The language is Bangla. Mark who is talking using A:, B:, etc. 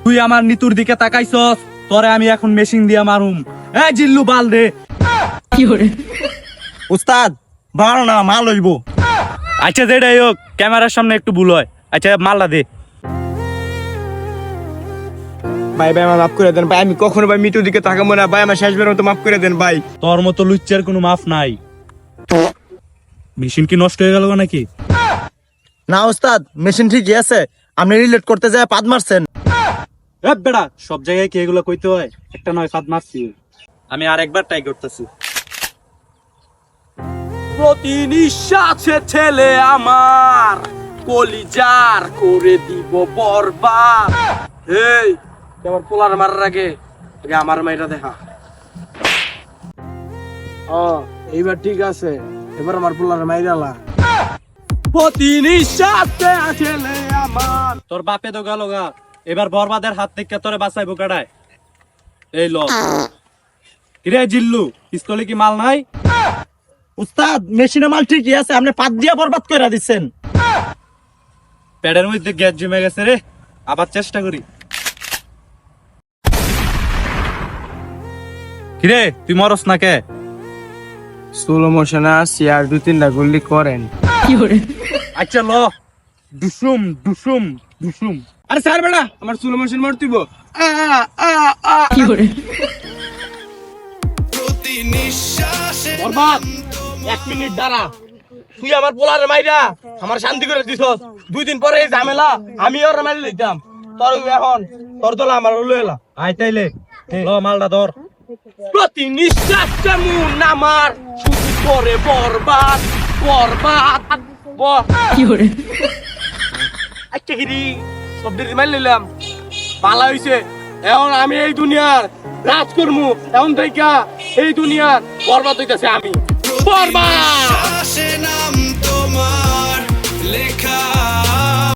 A: তুই আমার নিতুর দিকে তাকাইছস, তোরে আমি এখন মেশিন দিয়া মারুম। এই জিল্লু বাল দে।
B: উস্তাদ বাড়ো না, মাল হইব।
A: আচ্ছা যেটাই হোক, ক্যামেরার সামনে একটু ভুল হয়। আচ্ছা মালটা দে।
B: ভাই ভাই আমার মাফ করে দেন ভাই, আমি কখনো ভাই মিটুর দিকে তাকাবো না ভাই, আমার শেষবারের মতো মাফ করে দেন ভাই।
A: তোর মতো লুচ্চার কোনো মাফ নাই। মেশিন কি নষ্ট হয়ে গেল নাকি?
B: না উস্তাদ, মেশিন ঠিকই আছে, আপনি রিলেট করতে যায় পাদ মারছেন।
A: বেড়া, সব জায়গায় কি এগুলো কইতে হয়? একটা নয় ফাঁদ মারছি, আমি আর একবার ট্রাই করতেছি। প্রতি নিঃশ্বাসে ছেলে আমার কলিজার করে দিব বরবাদ। এই আমার পোলার মারার আগে আগে আমার মাইরা দেখা।
B: এইবার ঠিক আছে, এবার আমার পোলার মাইরালা।
A: প্রতি নিঃশ্বাসে ছেলে আমার। তোর বাপে তো গেল গা, এবার বরবাদের হাত থেকে তোরে বাঁচাইবো কাটায়। এই ল কিরে জিল্লু, পিস্তলে কি মাল নাই?
B: উস্তাদ মেশিনের মাল ঠিকই আছে, আপনি পাদ দিয়া বরবাদ করে দিচ্ছেন।
A: প্যাডের মধ্যে গ্যাস জমে গেছে রে, আবার চেষ্টা করি। কিরে তুই মরস না কে?
B: স্লো মোশনে আসছি, আর 2-3টা গুলি করেন।
A: আচ্ছা ল, ডুসুম ডুসুম ডুসুম।
B: আরে স্যার বেটা, আমার স্লো মোশন মারতিব।
A: বরবাদ 1 মিনিট দাঁড়া।
B: তুই আমার পোলারে মাইরা আমার শান্তি করে দিছস, 2 দিন পরে এই ঝামেলা আমি ওর মারি লইতাম। তোর এখন তোর দল আমার লই এলা।
A: আই তাইলে ল মালটা ধর।
B: প্রতি নিঃশ্বাস কেমন আমার শুধু করে বরবাদ বরবাদ। আচ্ছা গিরি শব্দ মারি লইলাম, ভালো হইছে। এখন আমি এই দুনিয়ার রাজ করমু, এখন থেকে এই দুনিয়ার বরবাদ হইতাছে আমি বরবাদ।